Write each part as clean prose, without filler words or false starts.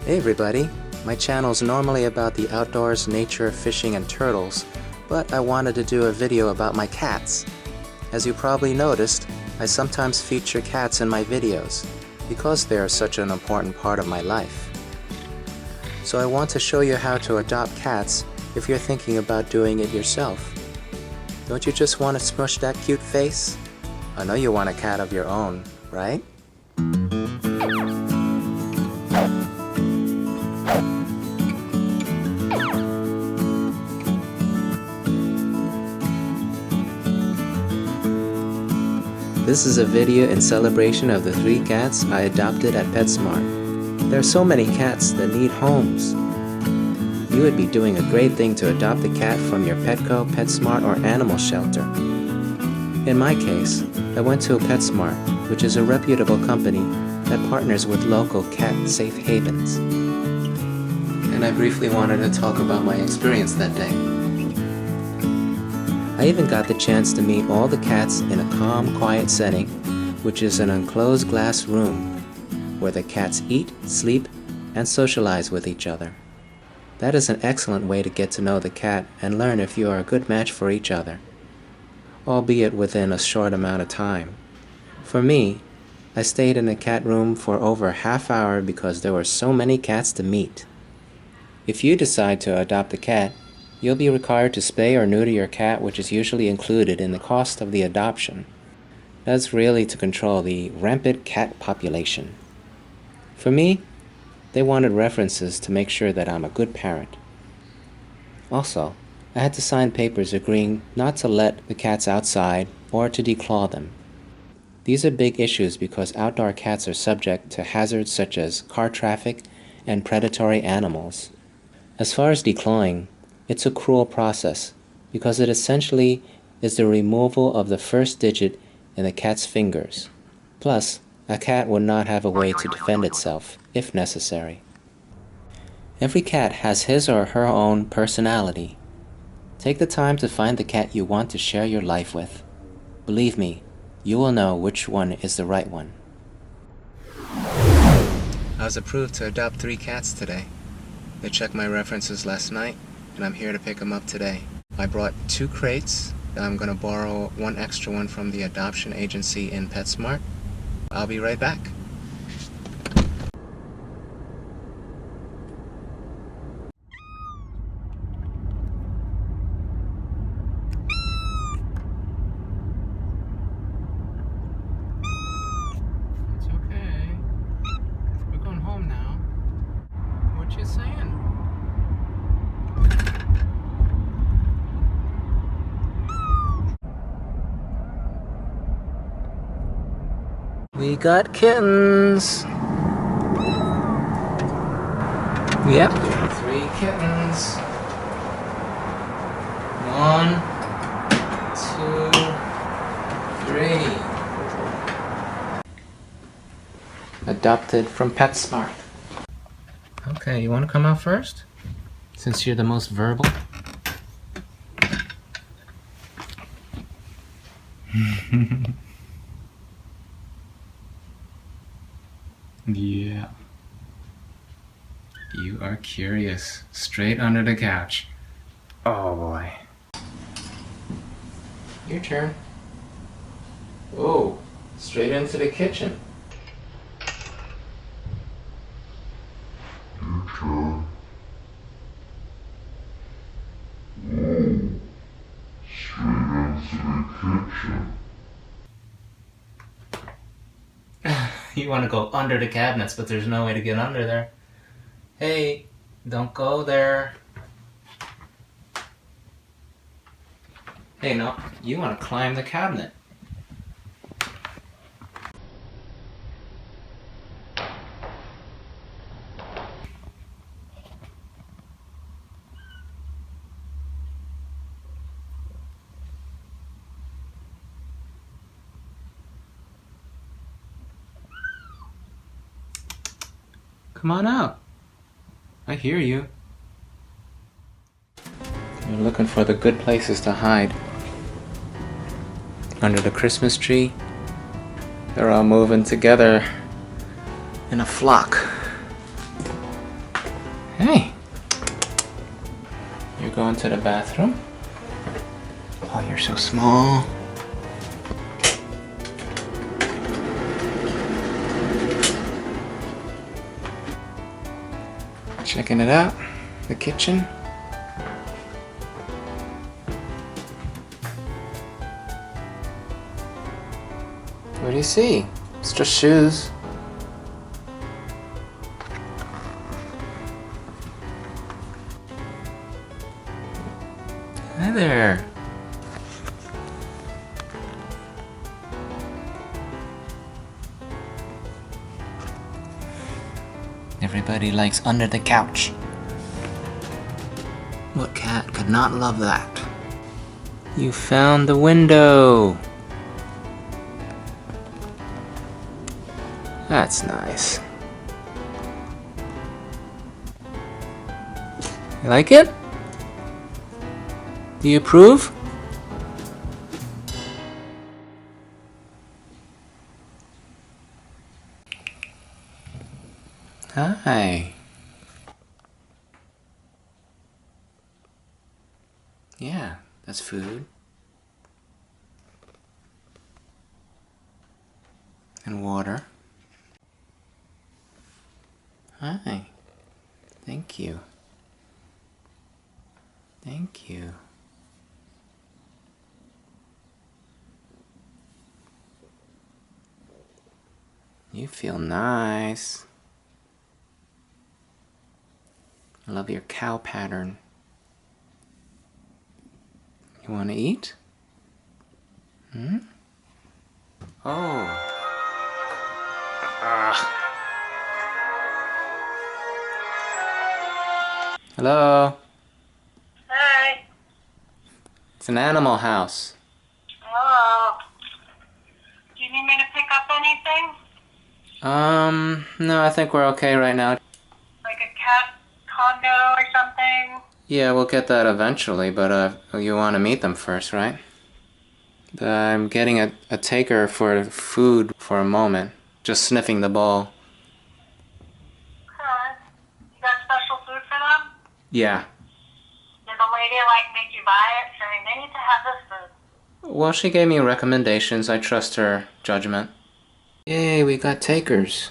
Hey everybody, my channel's normally about the outdoors, nature, fishing, and turtles, but I wanted to do a video about my cats. As you probably noticed, I sometimes feature cats in my videos, because they are such an important part of my life. So I want to show you how to adopt cats if you're thinking about doing it yourself. Don't you just want to smush that cute face? I know you want a cat of your own, right? This is a video in celebration of the 3 cats I adopted at PetSmart. There are so many cats that need homes. You would be doing a great thing to adopt a cat from your Petco, PetSmart, or animal shelter. In my case, I went to PetSmart, which is a reputable company that partners with local cat safe havens. And I briefly wanted to talk about my experience that day. I even got the chance to meet all the cats in a calm, quiet setting, which is an enclosed glass room, where the cats eat, sleep, and socialize with each other. That is an excellent way to get to know the cat and learn if you are a good match for each other, albeit within a short amount of time. For me, I stayed in the cat room for over a half hour because there were so many cats to meet. If you decide to adopt a cat, you'll be required to spay or neuter your cat, which is usually included in the cost of the adoption. That's really to control the rampant cat population. For me, they wanted references to make sure that I'm a good parent. Also, I had to sign papers agreeing not to let the cats outside or to declaw them. These are big issues because outdoor cats are subject to hazards such as car traffic and predatory animals. As far as declawing, it's a cruel process because it essentially is the removal of the first digit in the cat's fingers. Plus, a cat would not have a way to defend itself, if necessary. Every cat has his or her own personality. Take the time to find the cat you want to share your life with. Believe me, you will know which one is the right one. I was approved to adopt 3 cats today. They checked my references last night, and I'm here to pick them up today. I brought 2 crates. I'm going to borrow 1 extra one from the adoption agency in PetSmart. I'll be right back. It's okay. We're going home now. What you saying? We got kittens! Yep, 3 kittens. 1, 2, 3. Adopted from PetSmart. Okay, you want to come out first? Since you're the most verbal? Yeah. You are curious. Straight under the couch. Oh boy. Your turn. Oh, straight into the kitchen. Your turn. Whoa. Straight into the kitchen. You want to go under the cabinets, but there's no way to get under there. Hey, don't go there. Hey, no, you want to climb the cabinet. Come on out. I hear you. You're looking for the good places to hide. Under the Christmas tree. They're all moving together in a flock. Hey! You're going to the bathroom? Oh, you're so small. Checking it out, the kitchen. What do you see? It's just shoes. Hi there. Everybody likes under the couch. What cat could not love that? You found the window. That's nice. You like it? Do you approve? Hi. Yeah, that's food. And water. Hi. Thank you. Thank you. You feel nice. I love your cow pattern. You want to eat? Hmm? Oh. Hello? Hi. It's an animal house. Oh. Do you need me to pick up anything? No, I think we're okay right now. Like a cat condo or something? Yeah, we'll get that eventually, but you want to meet them first, right? I'm getting a taker for food for a moment. Just sniffing the bowl. Huh. You got special food for them? Yeah. Did the lady make you buy it saying they need to have this food? Well, she gave me recommendations. I trust her judgment. Yay, we got takers.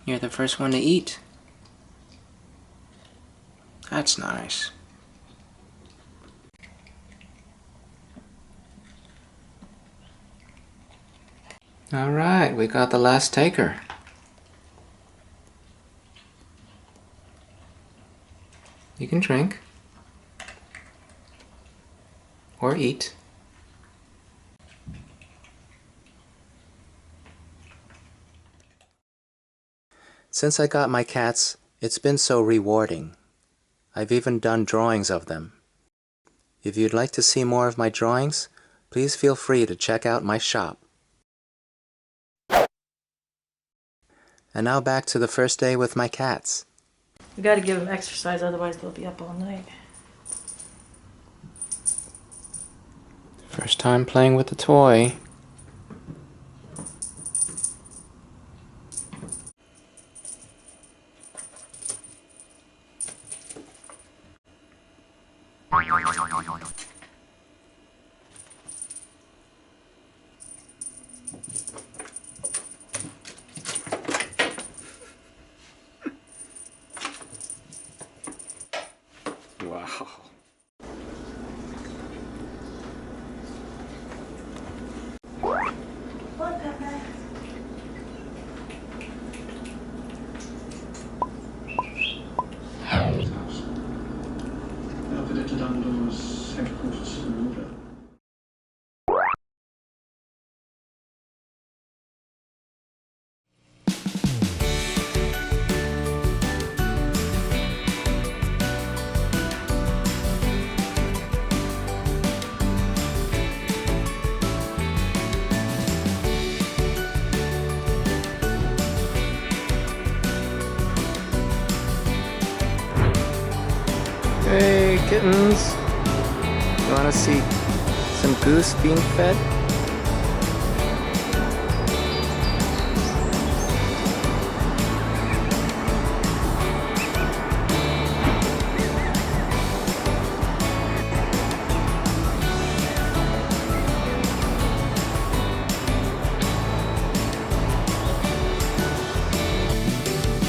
You're the first one to eat. That's nice. Alright, we got the last taker. You can drink. Or eat. Since I got my cats, it's been so rewarding. I've even done drawings of them. If you'd like to see more of my drawings, please feel free to check out my shop. And now back to the first day with my cats. We gotta give them exercise, otherwise they'll be up all night. First time playing with the toy. Wow. What, Pepe? Hey, kittens! You wanna see some goose being fed?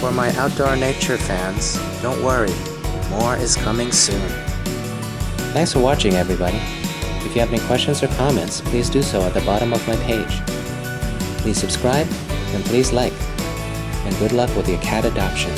For my outdoor nature fans, don't worry, more is coming soon. Thanks for watching, everybody. If you have any questions or comments, please do so at the bottom of my page. Please subscribe and please like. And good luck with your cat adoption.